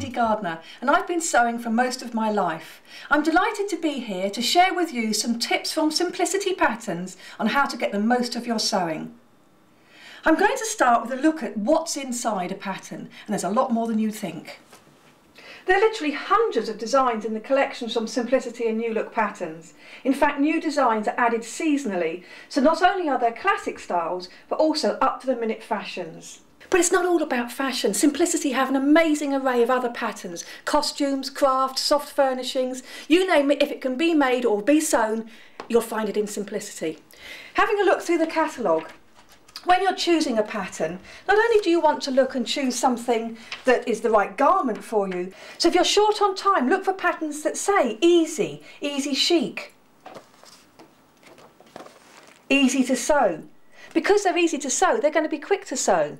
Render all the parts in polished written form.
Wendy Gardner and I've been sewing for most of my life. I'm delighted to be here to share with you some tips from Simplicity Patterns on how to get the most of your sewing. I'm going to start with a look at what's inside a pattern, and there's a lot more than you'd think. There are literally hundreds of designs in the collections from Simplicity and New Look Patterns. In fact, new designs are added seasonally, so not only are there classic styles, but also up-to-the-minute fashions. But it's not all about fashion. Simplicity have an amazing array of other patterns: costumes, crafts, soft furnishings, you name it. If it can be made or be sewn, you'll find it in Simplicity. Having a look through the catalogue, when you're choosing a pattern, not only do you want to look and choose something that is the right garment for you, so if you're short on time, look for patterns that say easy, easy chic, easy to sew. Because they're easy to sew, they're going to be quick to sew.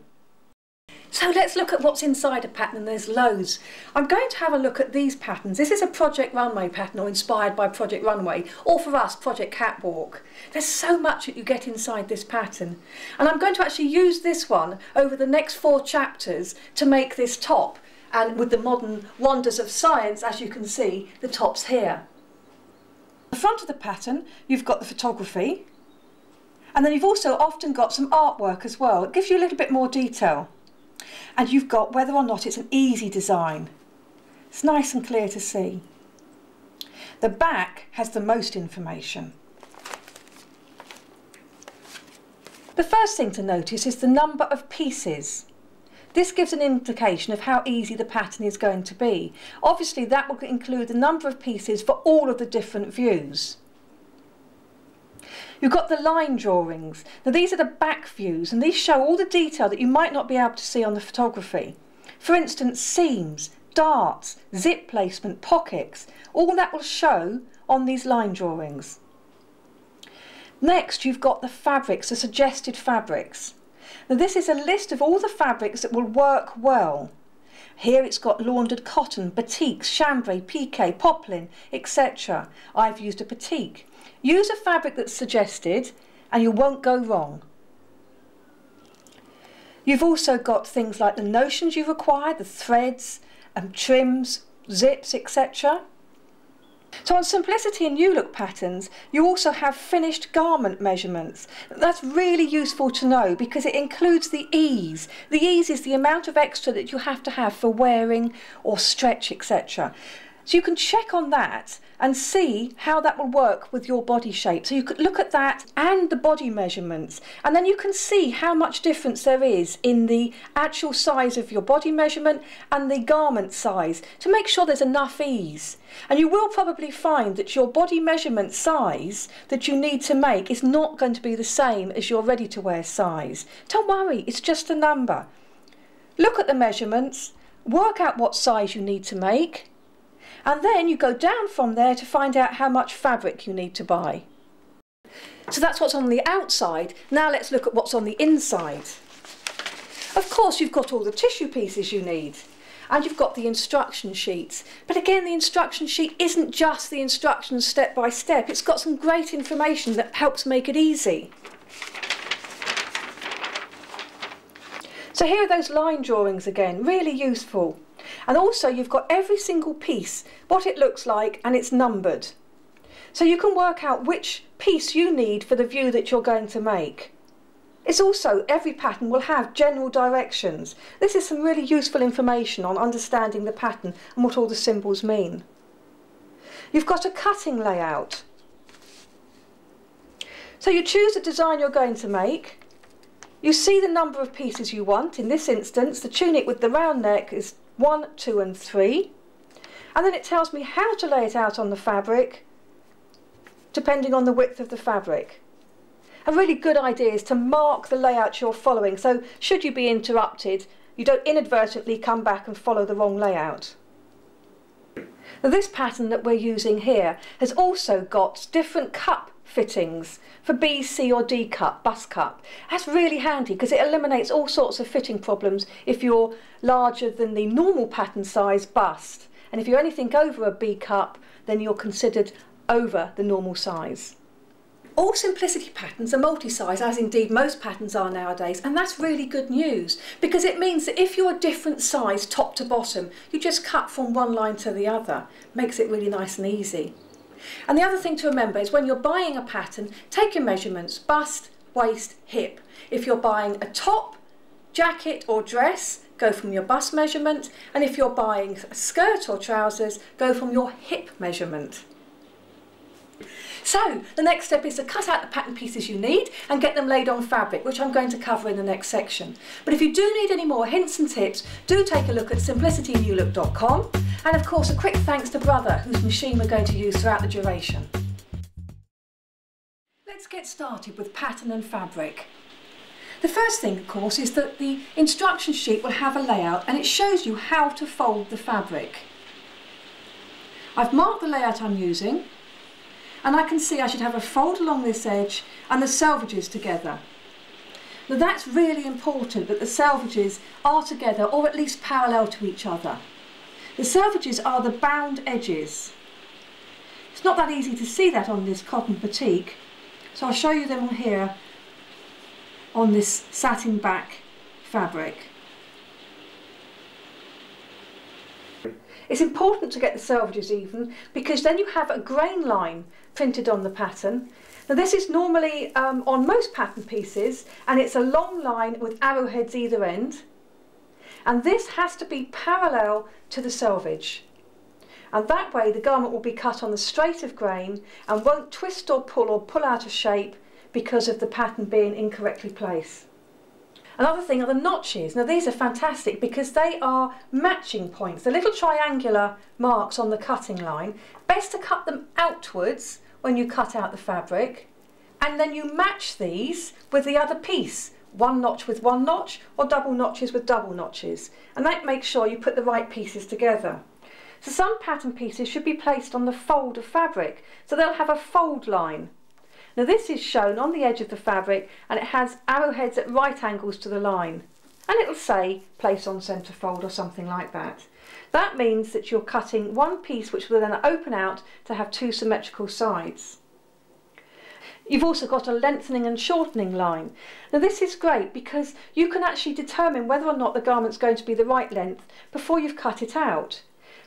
So let's look at what's inside a pattern. There's loads. I'm going to have a look at these patterns. This is a Project Runway pattern, or inspired by Project Runway, or for us, Project Catwalk. There's so much that you get inside this pattern. And I'm going to actually use this one over the next 4 chapters to make this top. And with the modern wonders of science, as you can see, the top's here. At the front of the pattern, you've got the photography. And then you've also often got some artwork as well. It gives you a little bit more detail. And you've got whether or not it's an easy design. It's nice and clear to see. The back has the most information. The first thing to notice is the number of pieces. This gives an indication of how easy the pattern is going to be. Obviously that will include the number of pieces for all of the different views. You've got the line drawings. Now these are the back views, and these show all the detail that you might not be able to see on the photography. For instance, seams, darts, zip placement, pockets, all that will show on these line drawings. Next, you've got the fabrics, the suggested fabrics. Now this is a list of all the fabrics that will work well. Here it's got laundered cotton, batiks, chambray, piqué, poplin, etc. I've used a batik. Use a fabric that's suggested and you won't go wrong. You've also got things like the notions you require, the threads, trims, zips, etc. So on Simplicity and New Look Patterns, you also have finished garment measurements. That's really useful to know because it includes the ease. The ease is the amount of extra that you have to have for wearing or stretch, etc. So you can check on that and see how that will work with your body shape. So you could look at that and the body measurements, and then you can see how much difference there is in the actual size of your body measurement and the garment size to make sure there's enough ease. And you will probably find that your body measurement size that you need to make is not going to be the same as your ready-to-wear size. Don't worry, it's just a number. Look at the measurements, work out what size you need to make, and then you go down from there to find out how much fabric you need to buy. So that's what's on the outside. Now let's look at what's on the inside. Of course, you've got all the tissue pieces you need, and you've got the instruction sheets. But again, the instruction sheet isn't just the instructions step by step. It's got some great information that helps make it easy. So here are those line drawings again, really useful. And also you've got every single piece, what it looks like, and it's numbered. So you can work out which piece you need for the view that you're going to make. It's also, every pattern will have general directions. This is some really useful information on understanding the pattern and what all the symbols mean. You've got a cutting layout. So you choose the design you're going to make. You see the number of pieces you want. In this instance, the tunic with the round neck is 1, 2 and 3, and then it tells me how to lay it out on the fabric depending on the width of the fabric. A really good idea is to mark the layout you're following, so should you be interrupted you don't inadvertently come back and follow the wrong layout. Now this pattern that we're using here has also got different cup fittings for B, C or D cup, bust cup. That's really handy because it eliminates all sorts of fitting problems if you're larger than the normal pattern size bust. And if you're anything over a B cup, then you're considered over the normal size. All simplicity patterns are multi-size, as indeed most patterns are nowadays, and that's really good news because it means that if you're a different size top to bottom, you just cut from one line to the other. Makes it really nice and easy. And the other thing to remember is when you're buying a pattern, take your measurements: bust, waist, hip. If you're buying a top, jacket or dress, go from your bust measurement, and if you're buying a skirt or trousers, go from your hip measurement. So the next step is to cut out the pattern pieces you need and get them laid on fabric, which I'm going to cover in the next section. But if you do need any more hints and tips, do take a look at simplicitynewlook.com, and of course a quick thanks to Brother, whose machine we're going to use throughout the duration. Let's get started with pattern and fabric. The first thing, of course, is that the instruction sheet will have a layout and it shows you how to fold the fabric. I've marked the layout I'm using, and I can see I should have a fold along this edge and the selvages together. Now that's really important, that the selvages are together or at least parallel to each other. The selvages are the bound edges. It's not that easy to see that on this cotton batik, so I'll show you them here on this satin back fabric. It's important to get the selvages even because then you have a grain line printed on the pattern. Now this is normally on most pattern pieces, and it's a long line with arrowheads either end, and this has to be parallel to the selvage, and that way the garment will be cut on the straight of grain and won't twist or pull out of shape because of the pattern being incorrectly placed. Another thing are the notches. Now these are fantastic because they are matching points, the little triangular marks on the cutting line. Best to cut them outwards when you cut out the fabric, and then you match these with the other piece, one notch with one notch or double notches with double notches, and that makes sure you put the right pieces together. So some pattern pieces should be placed on the fold of fabric, so they'll have a fold line. Now this is shown on the edge of the fabric and it has arrowheads at right angles to the line, and it'll say place on centre fold or something like that. That means that you're cutting one piece which will then open out to have two symmetrical sides. You've also got a lengthening and shortening line. Now this is great because you can actually determine whether or not the garment's going to be the right length before you've cut it out.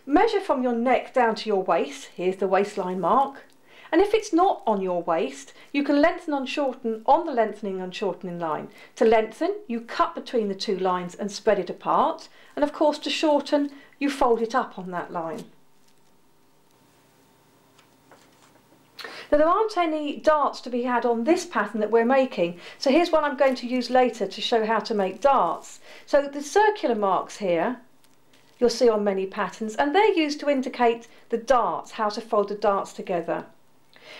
Measure from your neck down to your waist, here's the waistline mark. And if it's not on your waist, you can lengthen and shorten on the lengthening and shortening line. To lengthen, you cut between the two lines and spread it apart. And of course, to shorten, you fold it up on that line. Now there aren't any darts to be had on this pattern that we're making. So here's one I'm going to use later to show how to make darts. So the circular marks here, you'll see on many patterns, and they're used to indicate the darts, how to fold the darts together.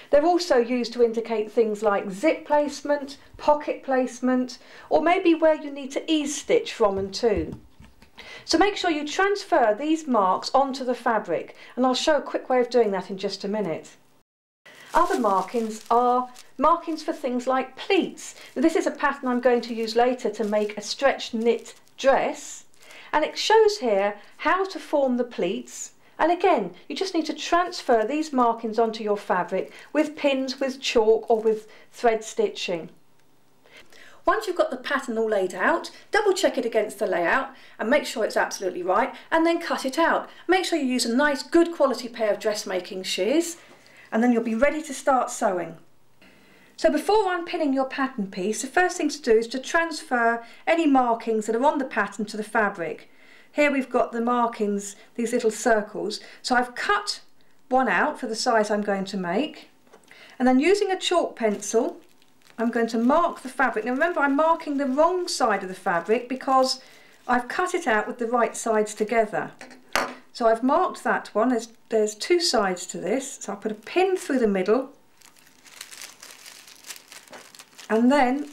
They're also used to indicate things like zip placement, pocket placement, or maybe where you need to ease stitch from and to. So make sure you transfer these marks onto the fabric, and I'll show a quick way of doing that in just a minute. Other markings are markings for things like pleats. Now, this is a pattern I'm going to use later to make a stretched knit dress, and it shows here how to form the pleats. And again, you just need to transfer these markings onto your fabric with pins, with chalk or with thread stitching. Once you've got the pattern all laid out, double check it against the layout and make sure it's absolutely right, and then cut it out. Make sure you use a nice good quality pair of dressmaking shears, and then you'll be ready to start sewing. So before unpinning your pattern piece, the first thing to do is to transfer any markings that are on the pattern to the fabric. Here we've got the markings, these little circles, so I've cut one out for the size I'm going to make, and then using a chalk pencil I'm going to mark the fabric. Now remember, I'm marking the wrong side of the fabric because I've cut it out with the right sides together. So I've marked that one, there's two sides to this, so I'll put a pin through the middle and then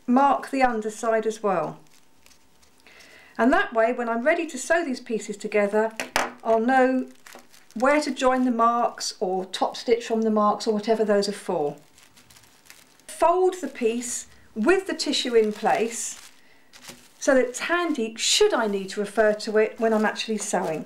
mark the underside as well. And that way, when I'm ready to sew these pieces together, I'll know where to join the marks or top stitch from the marks or whatever those are for. Fold the piece with the tissue in place so that it's handy should I need to refer to it when I'm actually sewing.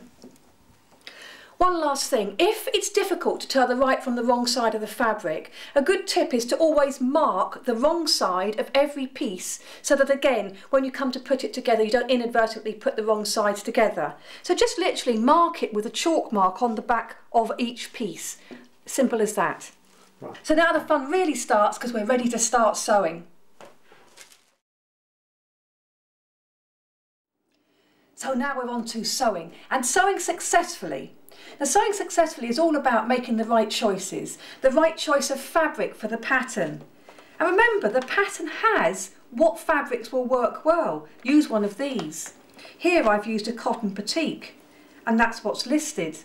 One last thing, if it's difficult to tell the right from the wrong side of the fabric, a good tip is to always mark the wrong side of every piece so that again, when you come to put it together, you don't inadvertently put the wrong sides together. So just literally mark it with a chalk mark on the back of each piece. Simple as that. Right. So now the fun really starts because we're ready to start sewing. So now we're on to sewing, and sewing successfully. Now, sewing successfully is all about making the right choices, the right choice of fabric for the pattern. And remember, the pattern has what fabrics will work well. Use one of these. Here I've used a cotton batik, and that's what's listed.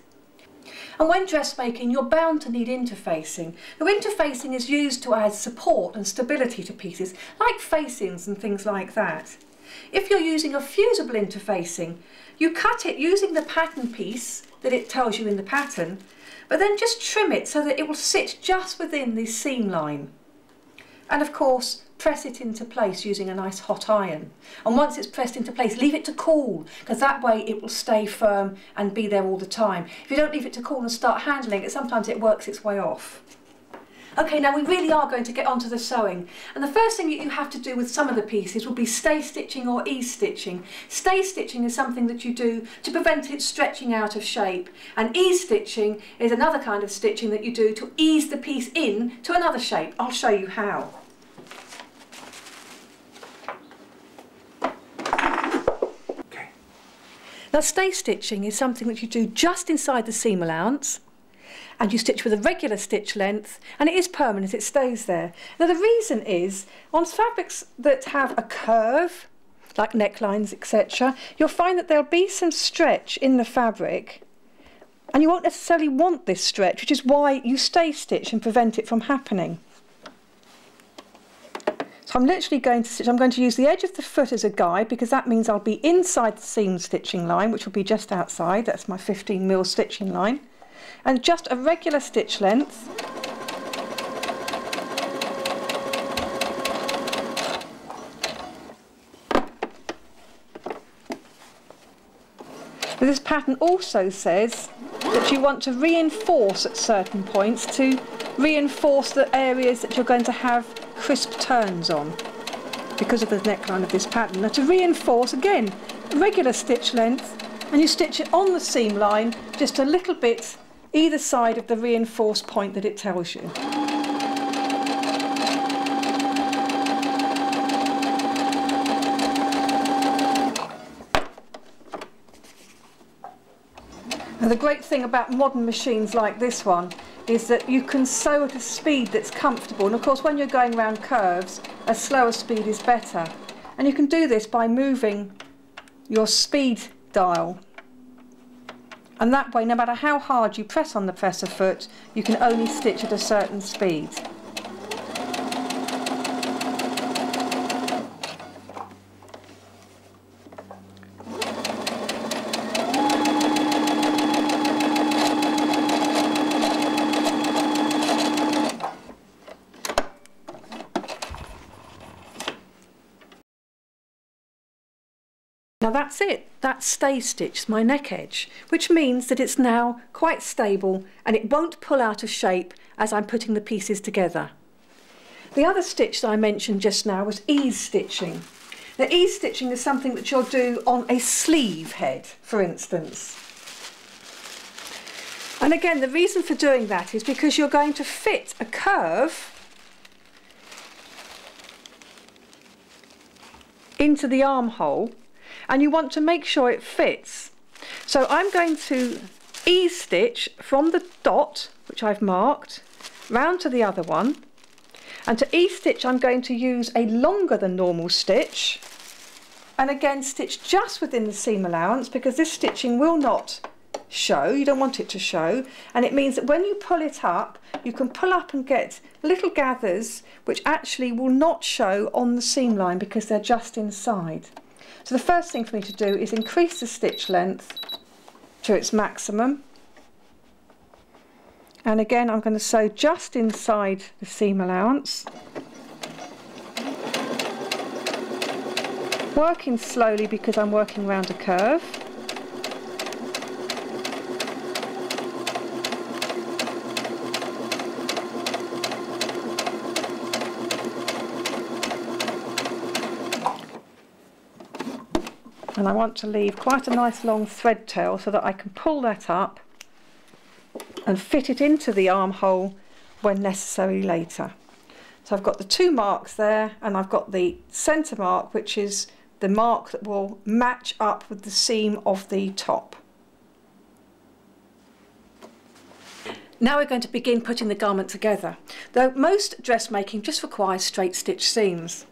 And when dressmaking, you're bound to need interfacing. Now, interfacing is used to add support and stability to pieces, like facings and things like that. If you're using a fusible interfacing, you cut it using the pattern piece that it tells you in the pattern, but then just trim it so that it will sit just within the seam line. And of course, press it into place using a nice hot iron. And once it's pressed into place, leave it to cool, because that way it will stay firm and be there all the time. If you don't leave it to cool and start handling it, sometimes it works its way off. Okay, now we really are going to get onto the sewing, and the first thing that you have to do with some of the pieces will be stay stitching or ease stitching. Stay stitching is something that you do to prevent it stretching out of shape, and ease stitching is another kind of stitching that you do to ease the piece in to another shape. I'll show you how. Okay. Now, stay stitching is something that you do just inside the seam allowance, and you stitch with a regular stitch length, and it is permanent, it stays there. Now, the reason is, on fabrics that have a curve, like necklines, etc., you'll find that there'll be some stretch in the fabric, and you won't necessarily want this stretch, which is why you stay stitch and prevent it from happening. So I'm literally going to stitch, I'm going to use the edge of the foot as a guide, because that means I'll be inside the seam stitching line, which will be just outside. That's my 15mm stitching line. And just a regular stitch length. But this pattern also says that you want to reinforce at certain points to reinforce the areas that you're going to have crisp turns on because of the neckline of this pattern. Now, to reinforce, again, regular stitch length, and you stitch it on the seam line just a little bit either side of the reinforced point that it tells you. Now, the great thing about modern machines like this one is that you can sew at a speed that's comfortable, and of course when you're going around curves, a slower speed is better. And you can do this by moving your speed dial. And that way, no matter how hard you press on the presser foot, you can only stitch at a certain speed. Now that's it, that's stay stitched my neck edge, which means that it's now quite stable and it won't pull out of shape as I'm putting the pieces together. The other stitch that I mentioned just now was ease stitching. Now, ease stitching is something that you'll do on a sleeve head, for instance. And again, the reason for doing that is because you're going to fit a curve into the armhole, and you want to make sure it fits. So I'm going to ease stitch from the dot, which I've marked, round to the other one. And to ease stitch, I'm going to use a longer than normal stitch, and again stitch just within the seam allowance, because this stitching will not show, you don't want it to show, and it means that when you pull it up, you can pull up and get little gathers which actually will not show on the seam line because they're just inside. So the first thing for me to do is increase the stitch length to its maximum, and again I'm going to sew just inside the seam allowance, working slowly because I'm working around a curve. And I want to leave quite a nice long thread tail so that I can pull that up and fit it into the armhole when necessary later. So I've got the two marks there, and I've got the centre mark, which is the mark that will match up with the seam of the top. Now we're going to begin putting the garment together. Though most dressmaking just requires straight stitch seams.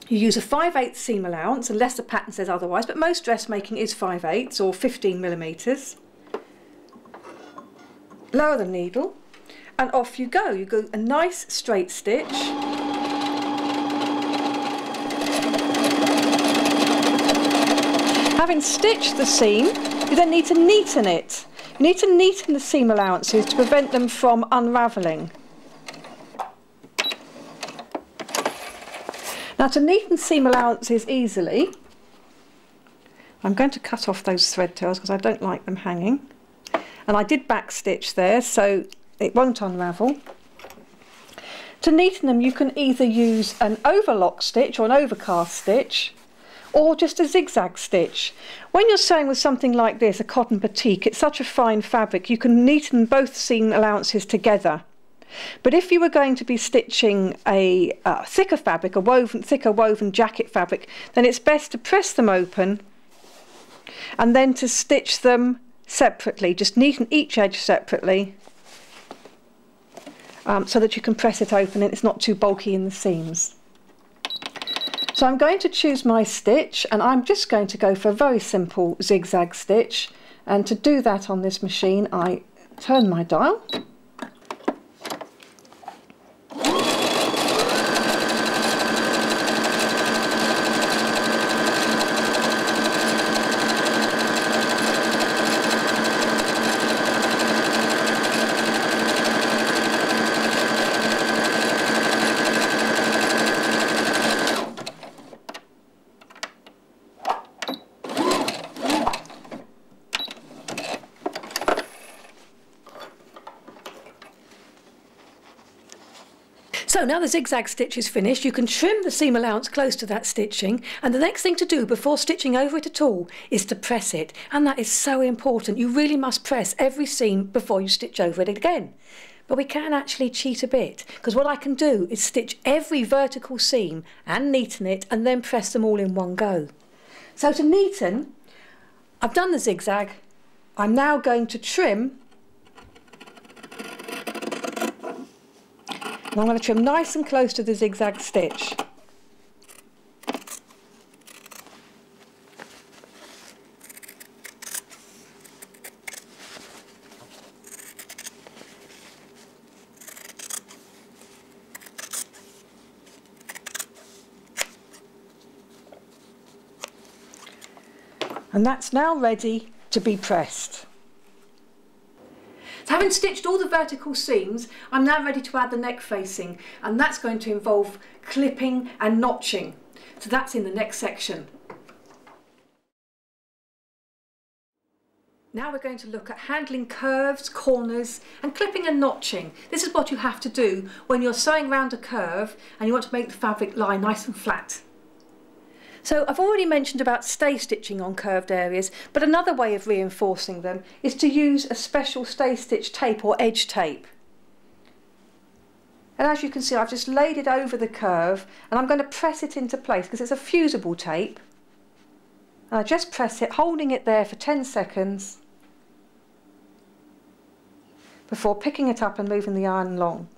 You use a 5/8 seam allowance unless the pattern says otherwise, but most dressmaking is 5/8 or 15mm. Lower the needle and off you go. You go a nice straight stitch. Having stitched the seam, you then need to neaten it. You need to neaten the seam allowances to prevent them from unravelling. Now, to neaten seam allowances easily, I'm going to cut off those thread tails because I don't like them hanging. And I did back stitch there, so it won't unravel. To neaten them, you can either use an overlock stitch or an overcast stitch, or just a zigzag stitch. When you're sewing with something like this, a cotton batik, it's such a fine fabric, you can neaten both seam allowances together. But if you were going to be stitching a thicker fabric, thicker woven jacket fabric, then it's best to press them open and then to stitch them separately. Just neaten each edge separately so that you can press it open and it's not too bulky in the seams. So I'm going to choose my stitch, and I'm just going to go for a very simple zigzag stitch, and to do that on this machine I turn my dial. So now the zigzag stitch is finished, you can trim the seam allowance close to that stitching, and the next thing to do before stitching over it at all is to press it, and that is so important. You really must press every seam before you stitch over it again. But we can actually cheat a bit, because what I can do is stitch every vertical seam and neaten it and then press them all in one go. So to neaten, I've done the zigzag, I'm now going to trim. And I'm going to trim nice and close to the zigzag stitch. And that's now ready to be pressed. So having stitched all the vertical seams, I'm now ready to add the neck facing, and that's going to involve clipping and notching. So that's in the next section. Now we're going to look at handling curves, corners and clipping and notching. This is what you have to do when you're sewing around a curve and you want to make the fabric lie nice and flat. So I've already mentioned about stay stitching on curved areas, but another way of reinforcing them is to use a special stay stitch tape or edge tape. And as you can see, I've just laid it over the curve and I'm going to press it into place because it's a fusible tape. And I just press it, holding it there for 10 seconds before picking it up and moving the iron along.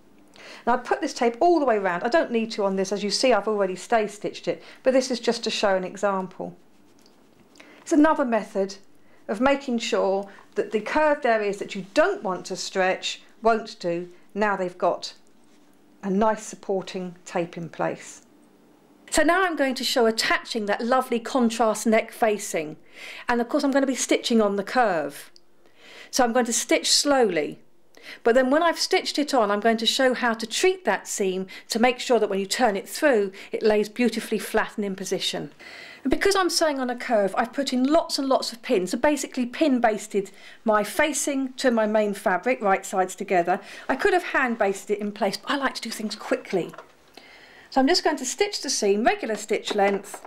Now I put this tape all the way around. I don't need to on this, as you see I've already stay stitched it, but this is just to show an example. It's another method of making sure that the curved areas that you don't want to stretch won't do, now they've got a nice supporting tape in place. So now I'm going to show attaching that lovely contrast neck facing, and of course I'm going to be stitching on the curve. So I'm going to stitch slowly. But then when I've stitched it on, I'm going to show how to treat that seam to make sure that when you turn it through, it lays beautifully flat and in position. And because I'm sewing on a curve, I've put in lots and lots of pins. So basically pin basted my facing to my main fabric, right sides together. I could have hand basted it in place, but I like to do things quickly. So I'm just going to stitch the seam, regular stitch length,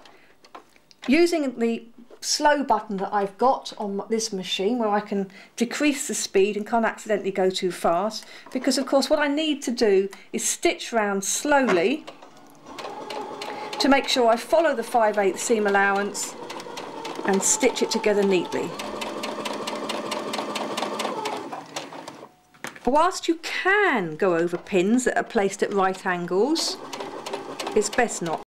using the slow button that I've got on this machine where I can decrease the speed and can't accidentally go too fast, because of course what I need to do is stitch round slowly to make sure I follow the 5/8 seam allowance and stitch it together neatly. Whilst you can go over pins that are placed at right angles, it's best not